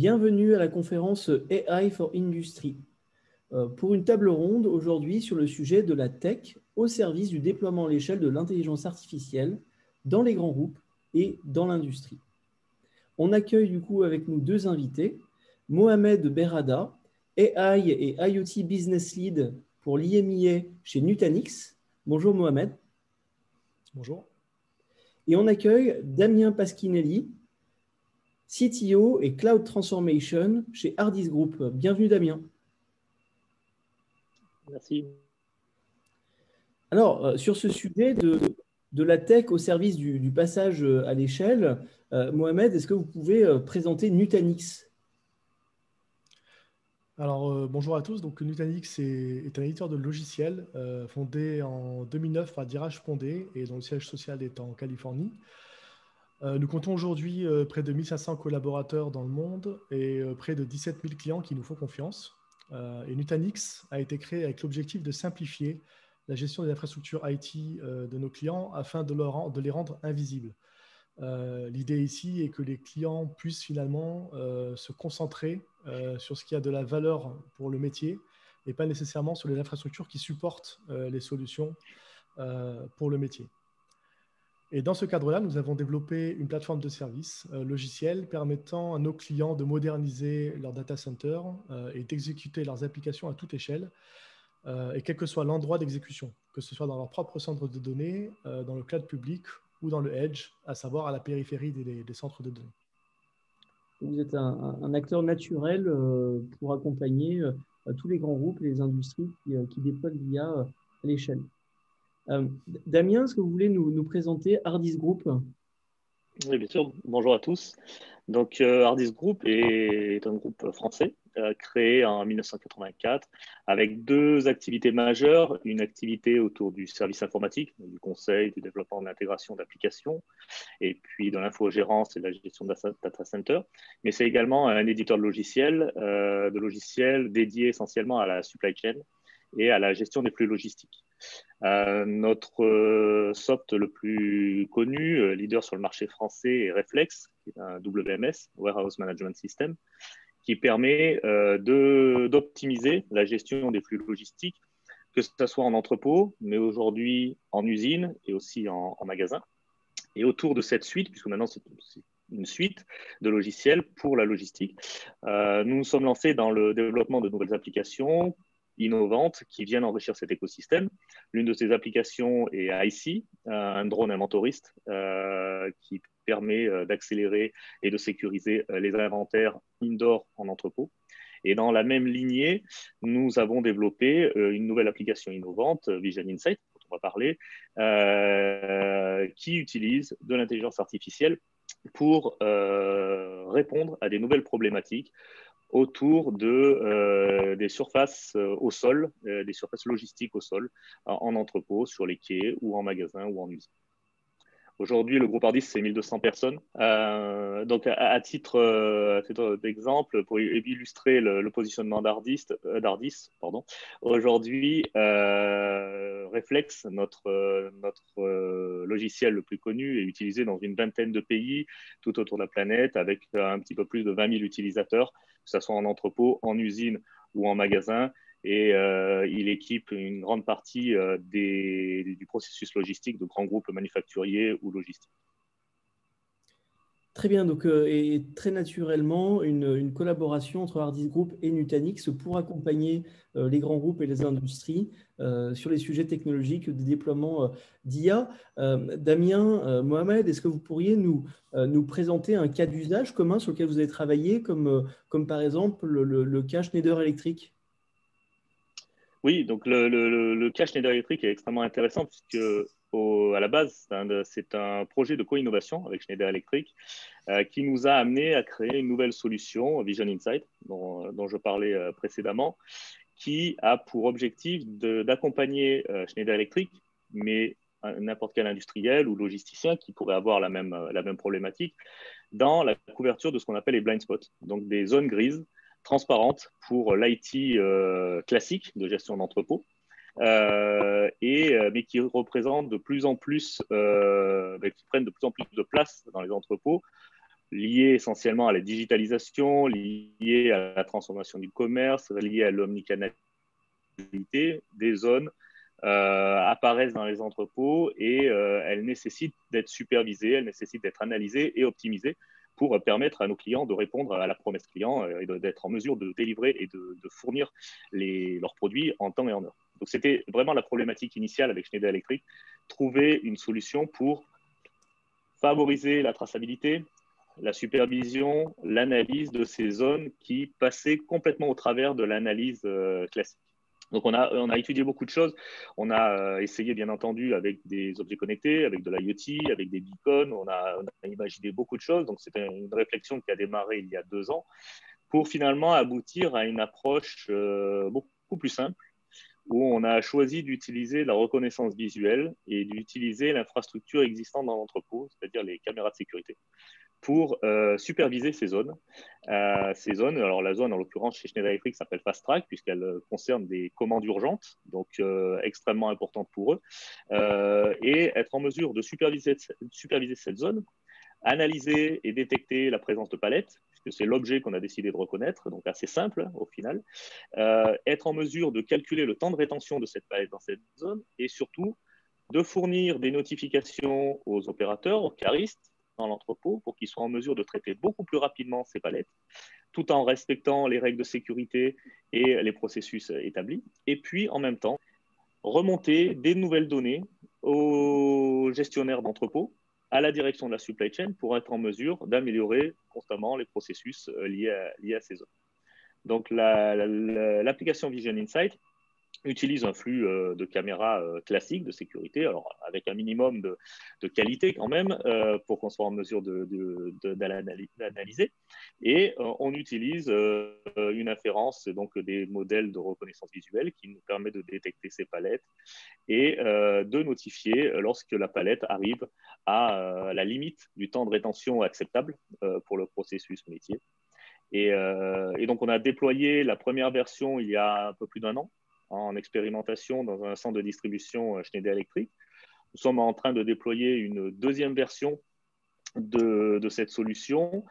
Bienvenue à la conférence AI for Industry pour une table ronde aujourd'hui sur le sujet de la tech au service du déploiement à l'échelle de l'intelligence artificielle dans les grands groupes et dans l'industrie. On accueille du coup avec nous deux invités, Mohamed Berrada, AI et IoT Business Lead pour l'IMIA chez Nutanix. Bonjour Mohamed. Bonjour. Et on accueille Damien Paschinelli, CTO et Cloud Transformation chez Hardis Group. Bienvenue Damien. Merci. Alors, sur ce sujet de la tech au service du passage à l'échelle, Mohamed, est-ce que vous pouvez présenter Nutanix? Alors, bonjour à tous. Donc, Nutanix est un éditeur de logiciels fondé en 2009 par Dheeraj Pandey et dont le siège social est en Californie. Nous comptons aujourd'hui près de 1500 collaborateurs dans le monde et près de 17 000 clients qui nous font confiance. Et Nutanix a été créé avec l'objectif de simplifier la gestion des infrastructures IT de nos clients afin de les rendre invisibles. L'idée ici est que les clients puissent finalement se concentrer sur ce qui a de la valeur pour le métier et pas nécessairement sur les infrastructures qui supportent les solutions pour le métier. Et dans ce cadre-là, nous avons développé une plateforme de services logiciels permettant à nos clients de moderniser leur data center et d'exécuter leurs applications à toute échelle et quel que soit l'endroit d'exécution, que ce soit dans leur propre centre de données, dans le cloud public ou dans le edge, à savoir à la périphérie des centres de données. Vous êtes un acteur naturel pour accompagner tous les grands groupes et les industries qui déploient l'IA à l'échelle. Damien, est-ce que vous voulez nous présenter Hardis Group? Oui, bien sûr. Bonjour à tous. Donc, Hardis Group est un groupe français créé en 1984 avec deux activités majeures. Une activité autour du service informatique, du conseil, du développement de l'intégration d'applications, et puis de l'infogérance et de la gestion de data center. Mais c'est également un éditeur de logiciels dédié essentiellement à la supply chain et à la gestion des flux logistiques. Notre soft le plus connu, leader sur le marché français, est Reflex, qui est un WMS, Warehouse Management System, qui permet d'optimiser la gestion des flux logistiques, que ce soit en entrepôt, mais aujourd'hui en usine et aussi en magasin. Et autour de cette suite, puisque maintenant c'est une suite de logiciels pour la logistique, nous nous sommes lancés dans le développement de nouvelles applications innovantes qui viennent enrichir cet écosystème. L'une de ces applications est IC, un drone inventoriste qui permet d'accélérer et de sécuriser les inventaires indoor en entrepôt. Et dans la même lignée, nous avons développé une nouvelle application innovante, Vision Insight, dont on va parler, qui utilise de l'intelligence artificielle pour répondre à des nouvelles problématiques autour des surfaces au sol, des surfaces logistiques au sol, en entrepôt, sur les quais ou en magasin ou en usine. Aujourd'hui, le groupe Hardis, c'est 1200 personnes. Donc, à titre d'exemple, pour illustrer le positionnement d'Hardis, aujourd'hui, Reflex, notre logiciel le plus connu, est utilisé dans une vingtaine de pays tout autour de la planète, avec un petit peu plus de 20 000 utilisateurs, que ce soit en entrepôt, en usine ou en magasin. Et il équipe une grande partie du processus logistique de grands groupes manufacturiers ou logistiques. Très bien, donc, et très naturellement, une collaboration entre Hardis Group et Nutanix pour accompagner les grands groupes et les industries sur les sujets technologiques de déploiement d'IA. Damien, Mohamed, est-ce que vous pourriez nous présenter un cas d'usage commun sur lequel vous avez travaillé, comme par exemple le cas Schneider Electric? Oui, donc le cas Schneider Electric est extrêmement intéressant puisque à la base, c'est un projet de co-innovation avec Schneider Electric qui nous a amené à créer une nouvelle solution, Vision Insight, dont je parlais précédemment, qui a pour objectif d'accompagner Schneider Electric, mais n'importe quel industriel ou logisticien qui pourrait avoir la même problématique, dans la couverture de ce qu'on appelle les blind spots, donc des zones grises transparentes pour l'IT classique de gestion d'entrepôt, mais qui représentent de plus en plus, qui prennent de plus en plus de place dans les entrepôts liées essentiellement à la digitalisation, liées à la transformation du commerce, liées à l'omnicanalité, des zones apparaissent dans les entrepôts et elles nécessitent d'être supervisées, elles nécessitent d'être analysées et optimisées pour permettre à nos clients de répondre à la promesse client et d'être en mesure de délivrer et de fournir leurs produits en temps et en heure. Donc, c'était vraiment la problématique initiale avec Schneider Electric, trouver une solution pour favoriser la traçabilité, la supervision, l'analyse de ces zones qui passaient complètement au travers de l'analyse classique. Donc, on a étudié beaucoup de choses. On a essayé, bien entendu, avec des objets connectés, avec de l'IoT, avec des beacons. On a imaginé beaucoup de choses. Donc, c'était une réflexion qui a démarré il y a 2 ans pour finalement aboutir à une approche beaucoup plus simple où on a choisi d'utiliser la reconnaissance visuelle et d'utiliser l'infrastructure existante dans l'entrepôt, c'est-à-dire les caméras de sécurité, pour superviser ces zones. Alors la zone, en l'occurrence, chez Schneider Electric, s'appelle Fast Track, puisqu'elle concerne des commandes urgentes, donc extrêmement importantes pour eux, et être en mesure de superviser cette zone, analyser et détecter la présence de palettes, puisque c'est l'objet qu'on a décidé de reconnaître, donc assez simple au final, être en mesure de calculer le temps de rétention de cette palette dans cette zone, et surtout de fournir des notifications aux opérateurs, aux caristes, dans l'entrepôt pour qu'ils soient en mesure de traiter beaucoup plus rapidement ces palettes, tout en respectant les règles de sécurité et les processus établis. Et puis, en même temps, remonter des nouvelles données aux gestionnaires d'entrepôt, à la direction de la supply chain, pour être en mesure d'améliorer constamment les processus liés à ces zones. Donc, l'application Vision Insight utilise un flux de caméras classique de sécurité, alors avec un minimum de qualité quand même, pour qu'on soit en mesure d'analyser. Et on utilise une inférence, donc des modèles de reconnaissance visuelle qui nous permet de détecter ces palettes et de notifier lorsque la palette arrive à la limite du temps de rétention acceptable pour le processus métier. Et donc, on a déployé la première version il y a un peu plus d'1 an en expérimentation dans un centre de distribution Schneider Electric. Nous sommes en train de déployer une deuxième version de cette solution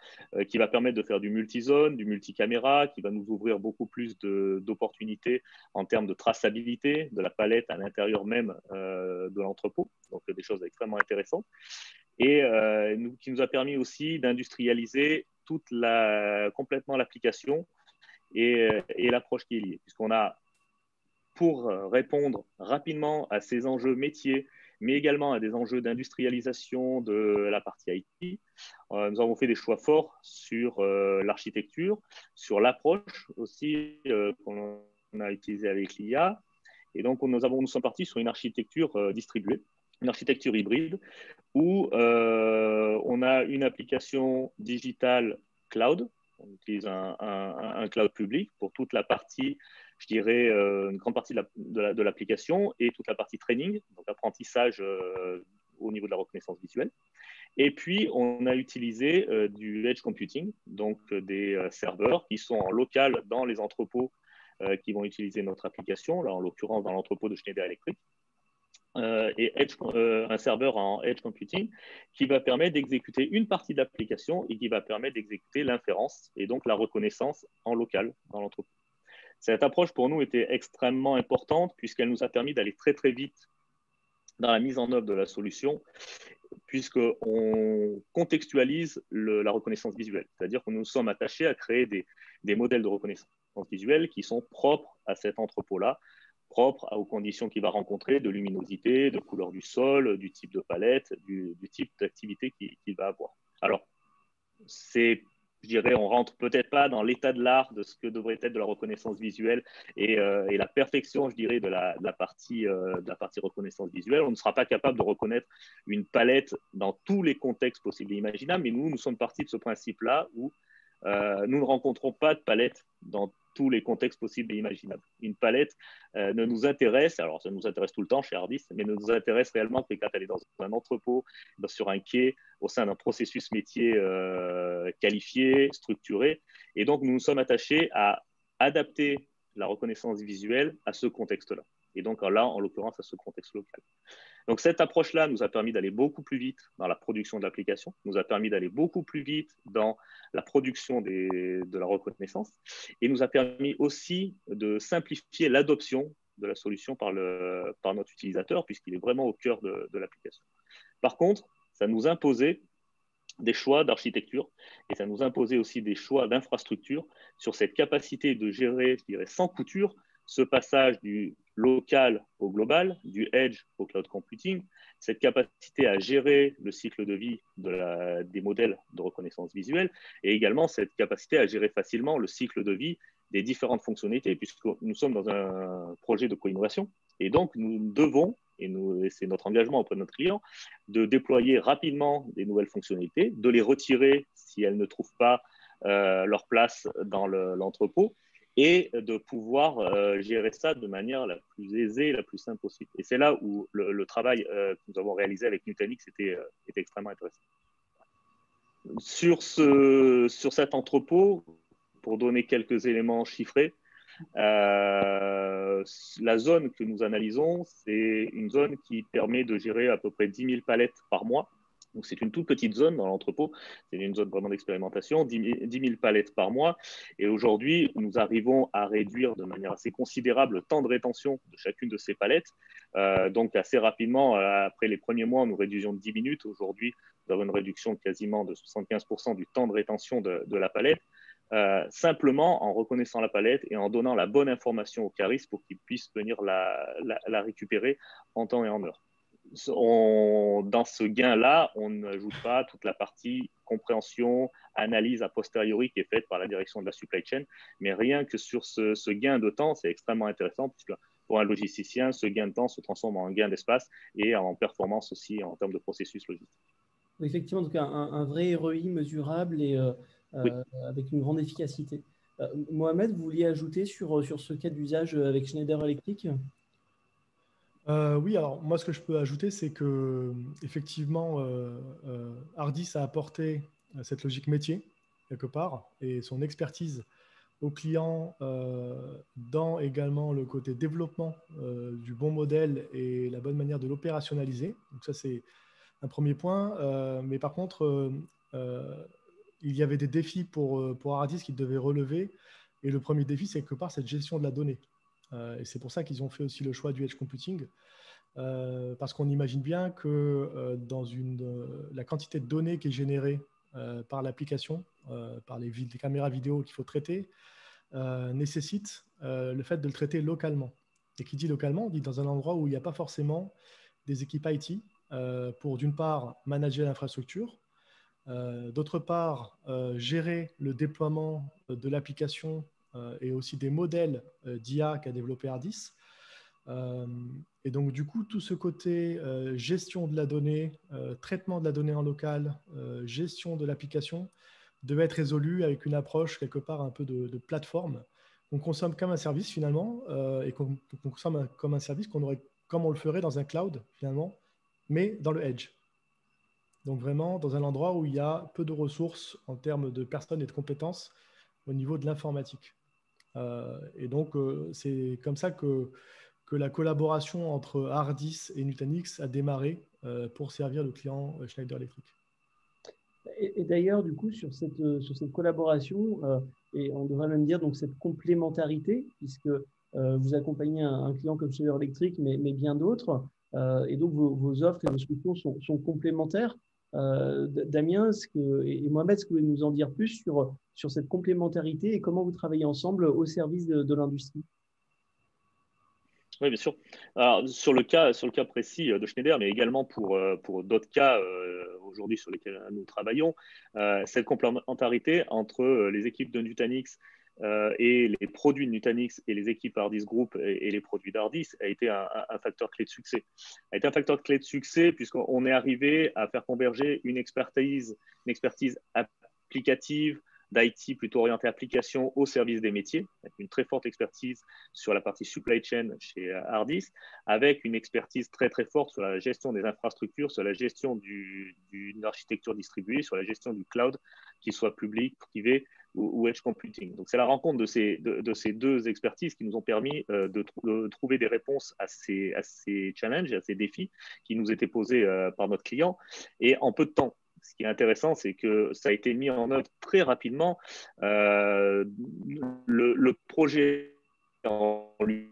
qui va permettre de faire du multizone, du multicaméra, qui va nous ouvrir beaucoup plus d'opportunités en termes de traçabilité de la palette à l'intérieur même de l'entrepôt. Donc, des choses extrêmement intéressantes. Et qui nous a permis aussi d'industrialiser complètement l'application et l'approche qui est liée, puisqu'on a, pour répondre rapidement à ces enjeux métiers, mais également à des enjeux d'industrialisation de la partie IT, nous avons fait des choix forts sur l'architecture, sur l'approche aussi qu'on a utilisée avec l'IA. Et donc, nous sommes partis sur une architecture distribuée, une architecture hybride, où on a une application digitale cloud. On utilise un cloud public pour toute la partie, je dirais, une grande partie de l'application et toute la partie training, donc apprentissage au niveau de la reconnaissance visuelle. Et puis, on a utilisé du edge computing, donc des serveurs qui sont en local dans les entrepôts qui vont utiliser notre application, là en l'occurrence dans l'entrepôt de Schneider Electric. Et un serveur en edge computing qui va permettre d'exécuter une partie de l'application et qui va permettre d'exécuter l'inférence et donc la reconnaissance en local dans l'entrepôt. Cette approche pour nous était extrêmement importante puisqu'elle nous a permis d'aller très très vite dans la mise en œuvre de la solution, puisqu'on contextualise la reconnaissance visuelle. C'est-à-dire que nous sommes attachés à créer des modèles de reconnaissance visuelle qui sont propres à cet entrepôt-là, propre aux conditions qu'il va rencontrer, de luminosité, de couleur du sol, du type de palette, du type d'activité qu'il va avoir. Alors, je dirais, on rentre peut-être pas dans l'état de l'art de ce que devrait être de la reconnaissance visuelle et la perfection, je dirais, de la partie reconnaissance visuelle. On ne sera pas capable de reconnaître une palette dans tous les contextes possibles et imaginables, mais nous sommes partis de ce principe-là où nous ne rencontrons pas de palette dans tous les contextes possibles et imaginables. Une palette ne nous intéresse, alors ça nous intéresse tout le temps chez Ardis, mais ne nous intéresse réellement que quand elle est dans un entrepôt, sur un quai, au sein d'un processus métier qualifié, structuré. Et donc, nous nous sommes attachés à adapter la reconnaissance visuelle à ce contexte-là. Et donc là, en l'occurrence, à ce contexte local. Donc cette approche-là nous a permis d'aller beaucoup plus vite dans la production de l'application, nous a permis d'aller beaucoup plus vite dans la production de la reconnaissance et nous a permis aussi de simplifier l'adoption de la solution par notre utilisateur puisqu'il est vraiment au cœur de l'application. Par contre, ça nous imposait des choix d'architecture et ça nous imposait aussi des choix d'infrastructure sur cette capacité de gérer, je dirais, sans couture, ce passage du local au global, du edge au cloud computing, cette capacité à gérer le cycle de vie des modèles de reconnaissance visuelle et également cette capacité à gérer facilement le cycle de vie des différentes fonctionnalités puisque nous sommes dans un projet de co-innovation et donc nous devons, et c'est notre engagement auprès de notre client, de déployer rapidement des nouvelles fonctionnalités, de les retirer si elles ne trouvent pas leur place dans l'entrepôt et de pouvoir gérer ça de manière la plus aisée et la plus simple possible. Et c'est là où le travail que nous avons réalisé avec Nutanix était extrêmement intéressant. Sur cet entrepôt, pour donner quelques éléments chiffrés, la zone que nous analysons, c'est une zone qui permet de gérer à peu près 10 000 palettes par mois. Donc, c'est une toute petite zone dans l'entrepôt. C'est une zone vraiment d'expérimentation, 10 000 palettes par mois. Et aujourd'hui, nous arrivons à réduire de manière assez considérable le temps de rétention de chacune de ces palettes. Donc, assez rapidement, après les premiers mois, nous réduisions de 10 minutes. Aujourd'hui, nous avons une réduction quasiment de 75% du temps de rétention de la palette. Simplement en reconnaissant la palette et en donnant la bonne information au cariste pour qu'il puisse venir la récupérer en temps et en heure. Dans ce gain-là, on n'ajoute pas toute la partie compréhension, analyse a posteriori qui est faite par la direction de la supply chain, mais rien que sur ce gain de temps, c'est extrêmement intéressant puisque pour un logisticien, ce gain de temps se transforme en gain d'espace et en performance aussi en termes de processus logistique. Effectivement, donc un vrai ROI mesurable et oui. avec une grande efficacité. Mohamed, vous vouliez ajouter sur ce cas d'usage avec Schneider Electric ? Oui, alors moi ce que je peux ajouter, c'est que effectivement, Hardis a apporté cette logique métier quelque part et son expertise aux clients dans également le côté développement du bon modèle et la bonne manière de l'opérationnaliser. Donc ça c'est un premier point. Mais par contre, il y avait des défis pour Hardis qu'ils devaient relever. Et le premier défi, c'est quelque part cette gestion de la donnée. Et c'est pour ça qu'ils ont fait aussi le choix du edge computing. Parce qu'on imagine bien que dans la quantité de données qui est générée par l'application, par les caméras vidéo qu'il faut traiter, nécessite le fait de le traiter localement. Et qui dit localement, on dit dans un endroit où il n'y a pas forcément des équipes IT pour d'une part manager l'infrastructure, d'autre part gérer le déploiement de l'application et aussi des modèles d'IA qu'a développé Hardis. Et donc du coup tout ce côté gestion de la donnée, traitement de la donnée en local, gestion de l'application devait être résolu avec une approche quelque part un peu de plateforme. On consomme comme un service finalement et qu'on consomme comme un service comme on le ferait dans un cloud finalement, mais dans le edge. Donc vraiment dans un endroit où il y a peu de ressources en termes de personnes et de compétences au niveau de l'informatique. Et donc c'est comme ça que la collaboration entre Hardis et Nutanix a démarré pour servir le client Schneider Electric. Et d'ailleurs, du coup, sur cette collaboration, et on devrait même dire donc cette complémentarité, puisque vous accompagnez un client comme Schneider Electric, mais bien d'autres, et donc vos offres et vos solutions sont complémentaires. Damien et Mohamed, est-ce que vous pouvez nous en dire plus sur cette complémentarité et comment vous travaillez ensemble au service de l'industrie ? Oui, bien sûr. Alors, sur le cas précis de Schneider, mais également pour d'autres cas aujourd'hui sur lesquels nous travaillons, cette complémentarité entre les équipes de Nutanix et les produits de Nutanix et les équipes Hardis Group et les produits d'Hardis a été un facteur clé de succès. A été un facteur clé de succès puisqu'on est arrivé à faire converger une expertise applicative, d'IT plutôt orienté application au service des métiers, avec une très forte expertise sur la partie supply chain chez Hardis, avec une expertise très très forte sur la gestion des infrastructures, sur la gestion d'une architecture distribuée, sur la gestion du cloud, qu'il soit public, privé ou edge computing. Donc, c'est la rencontre de ces deux expertises qui nous ont permis de trouver des réponses à ces challenges, à ces défis qui nous étaient posés par notre client et en peu de temps. Ce qui est intéressant, c'est que ça a été mis en œuvre très rapidement. Le projet en lui,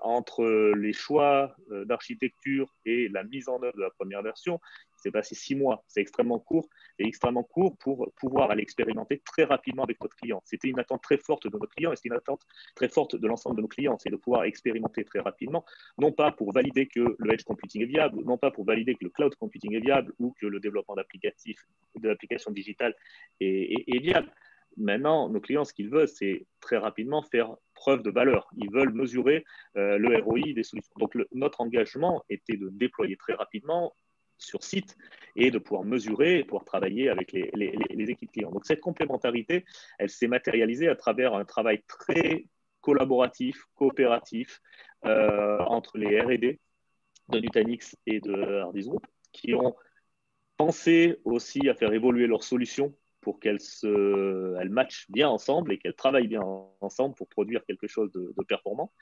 entre les choix d'architecture et la mise en œuvre de la première version, il s'est passé 6 mois. C'est extrêmement court et extrêmement court pour pouvoir aller expérimenter très rapidement avec notre client. C'était une attente très forte de notre client et c'est une attente très forte de l'ensemble de nos clients, c'est de pouvoir expérimenter très rapidement, non pas pour valider que le edge computing est viable, non pas pour valider que le cloud computing est viable ou que le développement d'applications digitales est viable. Maintenant, nos clients, ce qu'ils veulent, c'est très rapidement faire preuve de valeur. Ils veulent mesurer le ROI des solutions. Donc, notre engagement était de déployer très rapidement sur site et de pouvoir mesurer et pouvoir travailler avec les équipes clients. Donc, cette complémentarité, elle s'est matérialisée à travers un travail très collaboratif, coopératif entre les R&D de Nutanix et de Hardisk Group qui ont pensé aussi à faire évoluer leurs solutions pour qu'elles matchent bien ensemble et qu'elles travaillent bien ensemble pour produire quelque chose de performant.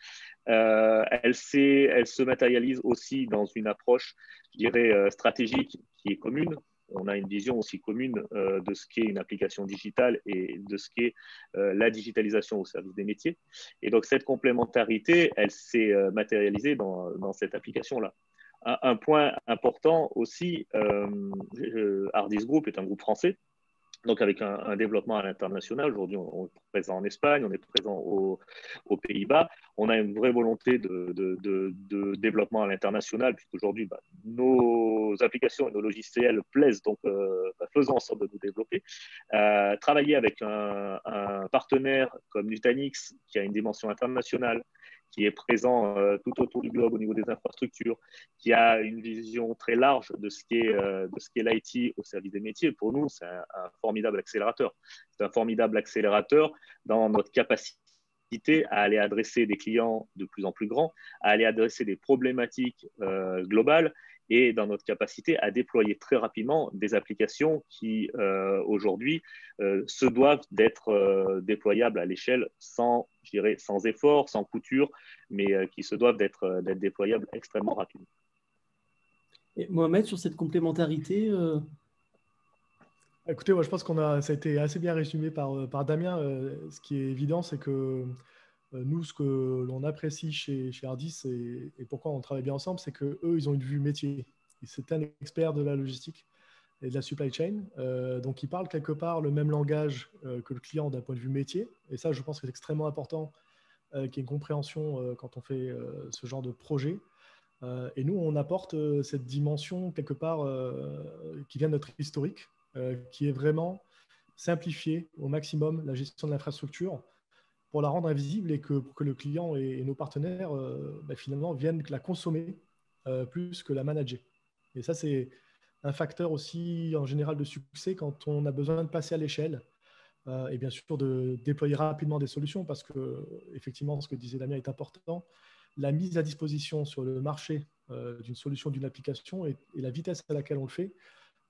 Elle se matérialise aussi dans une approche, je dirais, stratégique qui est commune. On a une vision aussi commune de ce qu'est une application digitale et de ce qu'est la digitalisation au service des métiers. Et donc, cette complémentarité, elle s'est matérialisée dans cette application-là. Un point important aussi, Hardisk Group est un groupe français, donc avec un développement à l'international. Aujourd'hui, on est présent en Espagne, on est présent aux Pays-Bas. On a une vraie volonté de développement à l'international, puisqu'aujourd'hui, nos applications et nos logiciels plaisent, donc faisons en sorte de nous développer. Travailler avec un partenaire comme Nutanix, qui a une dimension internationale, qui est présent tout autour du globe au niveau des infrastructures, qui a une vision très large de ce qu'est l'IT au service des métiers. Pour nous, c'est un formidable accélérateur. C'est un formidable accélérateur dans notre capacité à aller adresser des clients de plus en plus grands, à aller adresser des problématiques globales et dans notre capacité à déployer très rapidement des applications qui, aujourd'hui, se doivent d'être déployables à l'échelle sans effort, sans couture, mais qui se doivent d'être déployables extrêmement rapidement. Et Mohamed, sur cette complémentarité Écoutez, moi, je pense ça a été assez bien résumé par Damien. Ce qui est évident, c'est que nous, ce que l'on apprécie chez Hardisk et pourquoi on travaille bien ensemble, c'est qu'eux, ils ont une vue métier. C'est un expert de la logistique et de la supply chain. Donc, ils parlent quelque part le même langage que le client d'un point de vue métier. Et ça, je pense que c'est extrêmement important qu'il y ait une compréhension quand on fait ce genre de projet. Et nous, on apporte cette dimension quelque part qui vient de notre historique, qui est vraiment simplifier au maximum la gestion de l'infrastructure pour la rendre invisible et pour que le client et nos partenaires finalement viennent la consommer plus que la manager. Et ça, c'est un facteur aussi en général de succès quand on a besoin de passer à l'échelle et bien sûr de déployer rapidement des solutions parce que effectivement, ce que disait Damien est important. La mise à disposition sur le marché d'une solution, d'une application et la vitesse à laquelle on le fait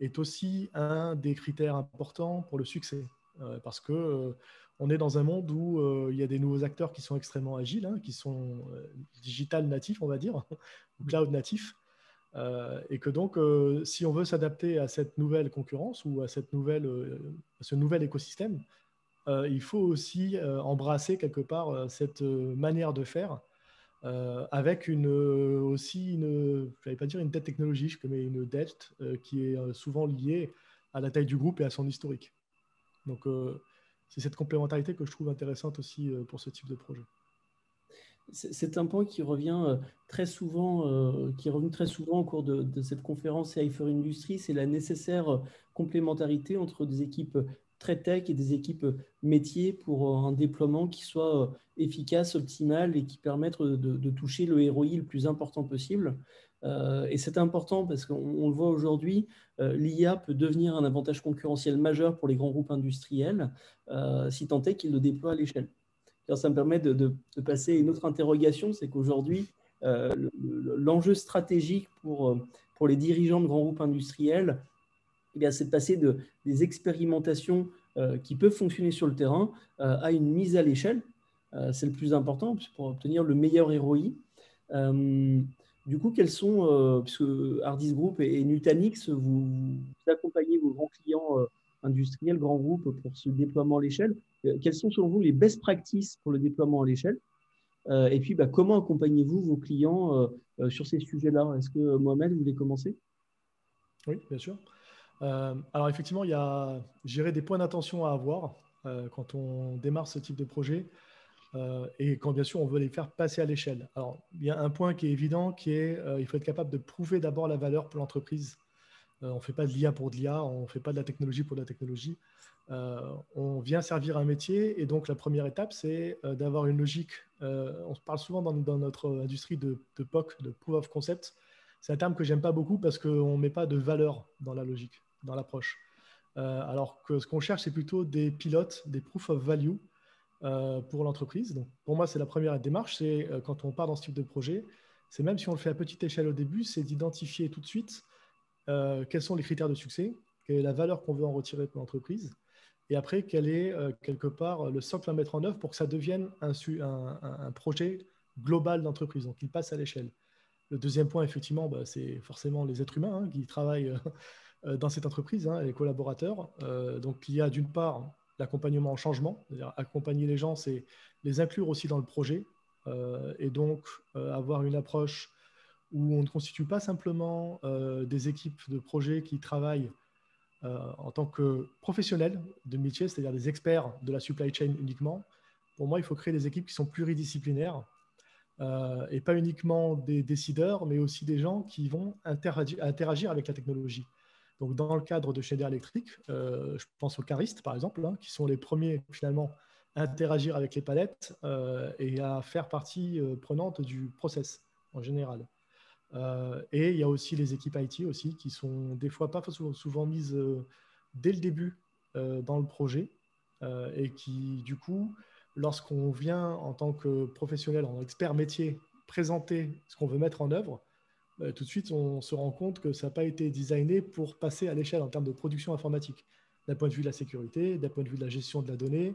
est aussi un des critères importants pour le succès parce que on est dans un monde où il y a des nouveaux acteurs qui sont extrêmement agiles, qui sont digital natifs, on va dire, ou cloud natifs. Et que donc, si on veut s'adapter à cette nouvelle concurrence ou à ce nouvel écosystème, il faut aussi embrasser quelque part cette manière de faire avec aussi je n'allais pas dire une dette technologique, mais une dette qui est souvent liée à la taille du groupe et à son historique. Donc, c'est cette complémentarité que je trouve intéressante aussi pour ce type de projet. C'est un point qui revient très souvent, au cours de cette conférence AI for Industry, c'est la nécessaire complémentarité entre des équipes très tech et des équipes métiers pour un déploiement qui soit efficace, optimal et qui permette de toucher le ROI le plus important possible. Et c'est important parce qu'on le voit aujourd'hui, l'IA peut devenir un avantage concurrentiel majeur pour les grands groupes industriels si tant est qu'ils le déploient à l'échelle. Ça me permet de passer à une autre interrogation, c'est qu'aujourd'hui, l'enjeu stratégique pour les dirigeants de grands groupes industriels, c'est de passer des expérimentations qui peuvent fonctionner sur le terrain à une mise à l'échelle. C'est le plus important pour obtenir le meilleur ROI. Du coup, quels sont, puisque Hardis Group et Nutanix, vous accompagnez vos grands clients industriels, grands groupes pour ce déploiement à l'échelle. Quelles sont selon vous les best practices pour le déploiement à l'échelle? Et puis, comment accompagnez-vous vos clients sur ces sujets-là? Est-ce que Mohamed, vous voulez commencer? Oui, bien sûr. Alors effectivement, il y a des points d'attention à avoir quand on démarre ce type de projet et quand bien sûr on veut les faire passer à l'échelle. Alors il y a un point qui est évident qui est il faut être capable de prouver d'abord la valeur pour l'entreprise. On ne fait pas de l'IA pour de l'IA, on ne fait pas de la technologie pour de la technologie. On vient servir un métier et donc la première étape c'est d'avoir une logique. On parle souvent dans notre industrie de POC, de Proof of Concept. C'est un terme que j'aime pas beaucoup parce qu'on ne met pas de valeur dans la logique, dans l'approche. Alors que ce qu'on cherche, c'est plutôt des pilotes, des proof of value pour l'entreprise. Donc, pour moi, c'est la première démarche. C'est quand on part dans ce type de projet, c'est même si on le fait à petite échelle au début, c'est d'identifier tout de suite quels sont les critères de succès, quelle est la valeur qu'on veut en retirer pour l'entreprise, et après, quel est quelque part le socle à mettre en œuvre pour que ça devienne un projet global d'entreprise, donc il passe à l'échelle. Le deuxième point, effectivement, c'est forcément les êtres humains qui travaillent dans cette entreprise, les collaborateurs. Donc, il y a d'une part l'accompagnement en changement, c'est-à-dire accompagner les gens, c'est les inclure aussi dans le projet et donc avoir une approche où on ne constitue pas simplement des équipes de projet qui travaillent en tant que professionnels de métier, c'est-à-dire des experts de la supply chain uniquement. Pour moi, il faut créer des équipes qui sont pluridisciplinaires et pas uniquement des décideurs, mais aussi des gens qui vont interagir avec la technologie. Donc, dans le cadre de Schneider Electric, je pense aux caristes, par exemple, qui sont les premiers, finalement, à interagir avec les palettes et à faire partie prenante du process, en général. Et il y a aussi les équipes IT aussi, qui sont des fois pas souvent mises dès le début dans le projet et qui, du coup, lorsqu'on vient en tant que professionnel, en expert métier, présenter ce qu'on veut mettre en œuvre, tout de suite, on se rend compte que ça n'a pas été designé pour passer à l'échelle en termes de production informatique, d'un point de vue de la sécurité, d'un point de vue de la gestion de la donnée,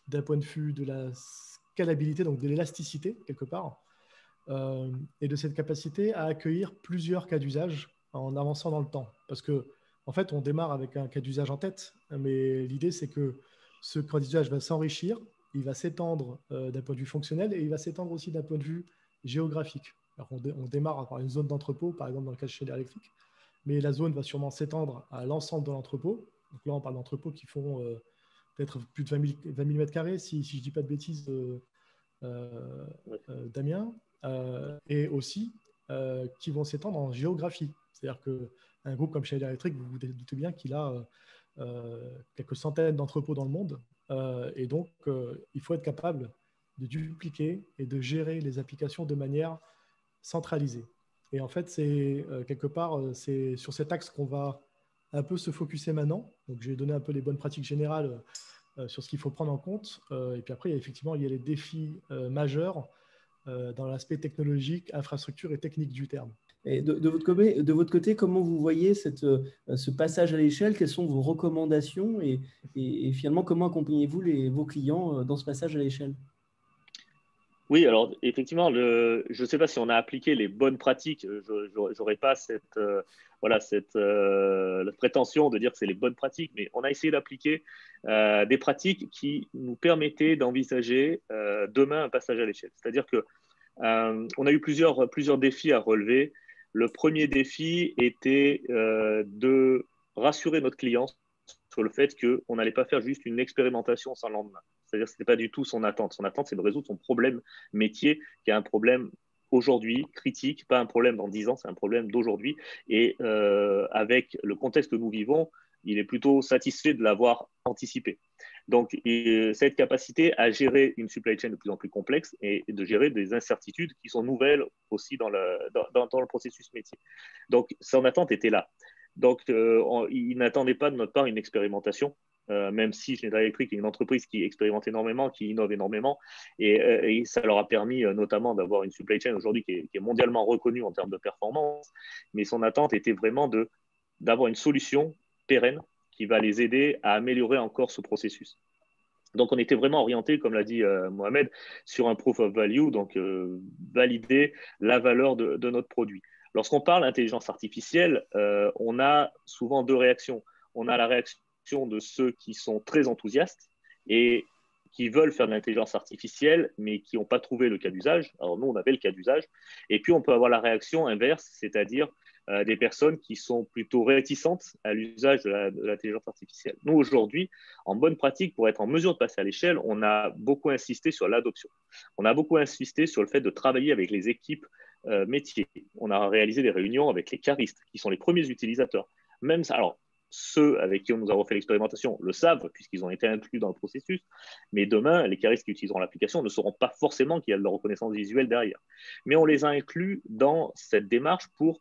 d'un point de vue de la scalabilité, donc de l'élasticité, quelque part, et de cette capacité à accueillir plusieurs cas d'usage en avançant dans le temps. Parce que, en fait, on démarre avec un cas d'usage en tête, mais l'idée, c'est que ce cas d'usage va s'enrichir, il va s'étendre d'un point de vue fonctionnel et il va s'étendre aussi d'un point de vue géographique. Alors on démarre par une zone d'entrepôt, par exemple dans le cas de Schneider Electric, mais la zone va sûrement s'étendre à l'ensemble de l'entrepôt. Donc là, on parle d'entrepôts qui font peut-être plus de 20 000 mètres carrés, si je ne dis pas de bêtises, Damien, et aussi qui vont s'étendre en géographie. C'est-à-dire qu'un groupe comme Schneider Electric, vous vous doutez bien qu'il a quelques centaines d'entrepôts dans le monde, et donc il faut être capable de dupliquer et de gérer les applications de manière centralisée. Et en fait, c'est quelque part, c'est sur cet axe qu'on va un peu se focuser maintenant. Donc, j'ai donné un peu les bonnes pratiques générales sur ce qu'il faut prendre en compte. Et puis après, effectivement, il y a les défis majeurs dans l'aspect technologique, infrastructure et technique du terme. Et de votre côté, comment vous voyez ce passage à l'échelle? Quelles sont vos recommandations et finalement, comment accompagnez-vous vos clients dans ce passage à l'échelle? Oui, alors effectivement, je ne sais pas si on a appliqué les bonnes pratiques. Je n'aurais pas cette prétention de dire que c'est les bonnes pratiques, mais on a essayé d'appliquer des pratiques qui nous permettaient d'envisager demain un passage à l'échelle. C'est-à-dire que on a eu plusieurs défis à relever. Le premier défi était de rassurer notre client sur le fait qu'on n'allait pas faire juste une expérimentation sans lendemain. C'est-à-dire que ce n'était pas du tout son attente. Son attente, c'est de résoudre son problème métier, qui est un problème aujourd'hui critique, pas un problème dans 10 ans, c'est un problème d'aujourd'hui. Et avec le contexte que nous vivons, il est plutôt satisfait de l'avoir anticipé. Donc, cette capacité à gérer une supply chain de plus en plus complexe et de gérer des incertitudes qui sont nouvelles aussi dans le processus métier. Donc, son attente était là. Donc, il n'attendait pas de notre part une expérimentation, même si Schneider Electric est une entreprise qui expérimente énormément, qui innove énormément, et ça leur a permis notamment d'avoir une supply chain aujourd'hui qui est mondialement reconnue en termes de performance. Mais son attente était vraiment d'avoir une solution pérenne qui va les aider à améliorer encore ce processus. Donc, on était vraiment orienté, comme l'a dit Mohamed, sur un proof of value, donc valider la valeur de notre produit. Lorsqu'on parle d'intelligence artificielle, on a souvent deux réactions. On a la réaction de ceux qui sont très enthousiastes et qui veulent faire de l'intelligence artificielle, mais qui n'ont pas trouvé le cas d'usage. Alors nous, on avait le cas d'usage. Et puis, on peut avoir la réaction inverse, c'est-à-dire des personnes qui sont plutôt réticentes à l'usage de l'intelligence artificielle. Nous, aujourd'hui, en bonne pratique, pour être en mesure de passer à l'échelle, on a beaucoup insisté sur l'adoption. On a beaucoup insisté sur le fait de travailler avec les équipes métiers. On a réalisé des réunions avec les caristes, qui sont les premiers utilisateurs. Même ça, alors, ceux avec qui nous avons fait l'expérimentation le savent, puisqu'ils ont été inclus dans le processus, mais demain, les caristes qui utiliseront l'application ne sauront pas forcément qu'il y a de la reconnaissance visuelle derrière. Mais on les a inclus dans cette démarche pour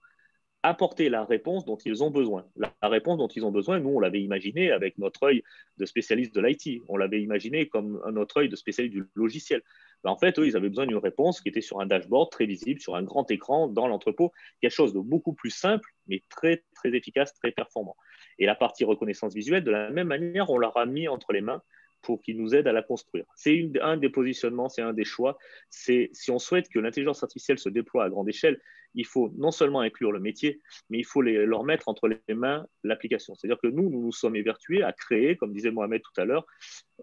apporter la réponse dont ils ont besoin. La réponse dont ils ont besoin, nous, on l'avait imaginé avec notre œil de spécialiste de l'IT. On l'avait imaginé comme notre œil de spécialiste du logiciel. Ben, en fait, eux, ils avaient besoin d'une réponse qui était sur un dashboard très visible, sur un grand écran dans l'entrepôt, quelque chose de beaucoup plus simple, mais très, très efficace, très performant. Et la partie reconnaissance visuelle, de la même manière, on leur a mis entre les mains pour qu'ils nous aident à la construire. C'est un des positionnements, c'est un des choix. Si on souhaite que l'intelligence artificielle se déploie à grande échelle, il faut non seulement inclure le métier, mais il faut leur mettre entre les mains l'application. C'est-à-dire que nous nous sommes évertués à créer, comme disait Mohamed tout à l'heure,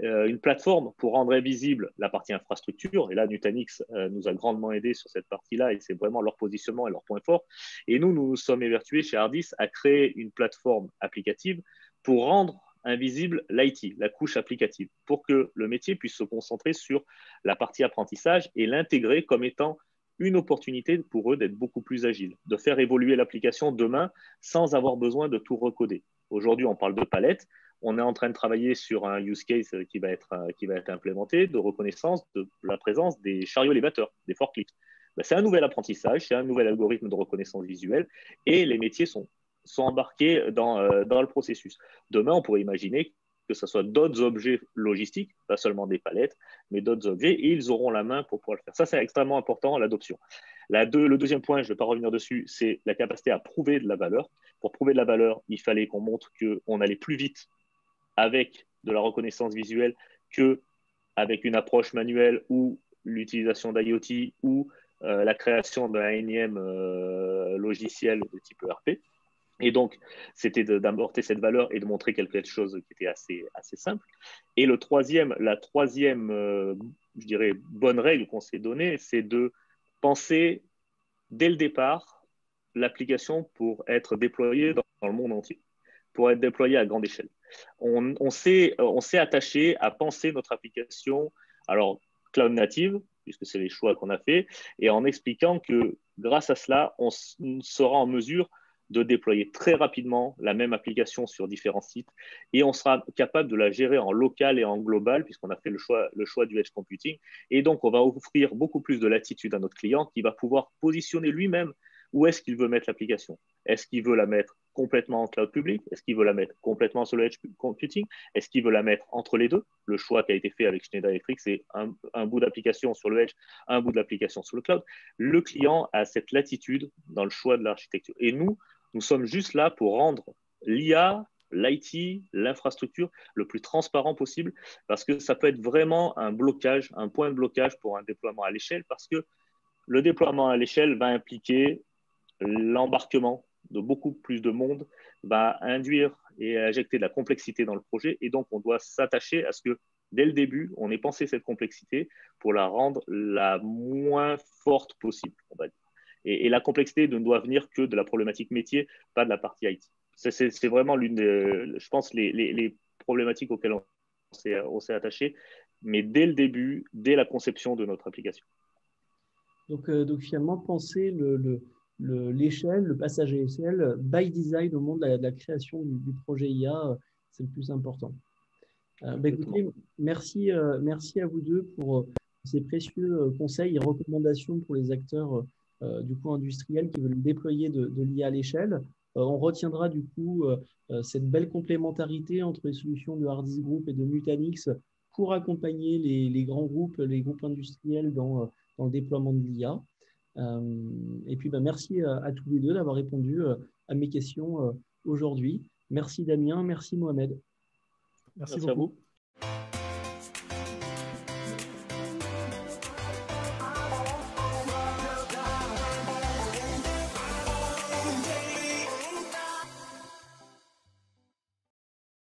une plateforme pour rendre visible la partie infrastructure. Et là, Nutanix nous a grandement aidé sur cette partie-là et c'est vraiment leur positionnement et leur point fort. Et nous sommes évertués chez Hardis à créer une plateforme applicative pour rendre invisible l'IT, la couche applicative, pour que le métier puisse se concentrer sur la partie apprentissage et l'intégrer comme étant une opportunité pour eux d'être beaucoup plus agiles, de faire évoluer l'application demain sans avoir besoin de tout recoder. Aujourd'hui, on parle de palette. On est en train de travailler sur un use case qui va être implémenté de reconnaissance de la présence des chariots élévateurs, des forklifts. C'est un nouvel apprentissage, c'est un nouvel algorithme de reconnaissance visuelle et les métiers sont embarqués dans le processus. Demain, on pourrait imaginer que ce soit d'autres objets logistiques, pas seulement des palettes, mais d'autres objets, et ils auront la main pour pouvoir le faire. Ça, c'est extrêmement important, l'adoption. Le deuxième point, je ne vais pas revenir dessus, c'est la capacité à prouver de la valeur. Pour prouver de la valeur, il fallait qu'on montre qu'on allait plus vite avec de la reconnaissance visuelle qu'avec une approche manuelle ou l'utilisation d'IoT ou la création d'un énième logiciel de type ERP. Et donc, c'était d'apporter cette valeur et de montrer quelque chose qui était assez simple. Et la troisième, je dirais, bonne règle qu'on s'est donnée, c'est de penser dès le départ l'application pour être déployée dans le monde entier, pour être déployée à grande échelle. On s'est attaché à penser notre application, alors cloud native, puisque c'est les choix qu'on a fait, et en expliquant que grâce à cela, on sera en mesure de déployer très rapidement la même application sur différents sites et on sera capable de la gérer en local et en global puisqu'on a fait le choix du edge computing. Et donc, on va offrir beaucoup plus de latitude à notre client qui va pouvoir positionner lui-même où est-ce qu'il veut mettre l'application. Est-ce qu'il veut la mettre complètement en cloud public? Est-ce qu'il veut la mettre complètement sur le edge computing? Est-ce qu'il veut la mettre entre les deux? Le choix qui a été fait avec Schneider Electric, c'est un bout d'application sur le edge, un bout d'application sur le cloud. Le client a cette latitude dans le choix de l'architecture. Et nous sommes juste là pour rendre l'IA, l'IT, l'infrastructure le plus transparent possible parce que ça peut être vraiment un blocage, un point de blocage pour un déploiement à l'échelle parce que le déploiement à l'échelle va impliquer l'embarquement de beaucoup plus de monde, va induire et injecter de la complexité dans le projet et donc on doit s'attacher à ce que dès le début, on ait pensé cette complexité pour la rendre la moins forte possible, on va dire. Et la complexité ne doit venir que de la problématique métier, pas de la partie IT. C'est vraiment l'une des, je pense, les problématiques auxquelles on s'est attaché, mais dès le début, dès la conception de notre application. Donc finalement, penser l'échelle, le passage à l'échelle, by design au monde de la création du projet IA, c'est le plus important. Écoutez, merci à vous deux pour ces précieux conseils et recommandations pour les acteurs du coup industriels qui veulent déployer de l'IA à l'échelle. On retiendra du coup cette belle complémentarité entre les solutions de Hardis Group et de Nutanix pour accompagner les grands groupes, les groupes industriels dans le déploiement de l'IA. Et puis merci à tous les deux d'avoir répondu à mes questions aujourd'hui. Merci Damien, merci Mohamed. Merci à beaucoup. vous.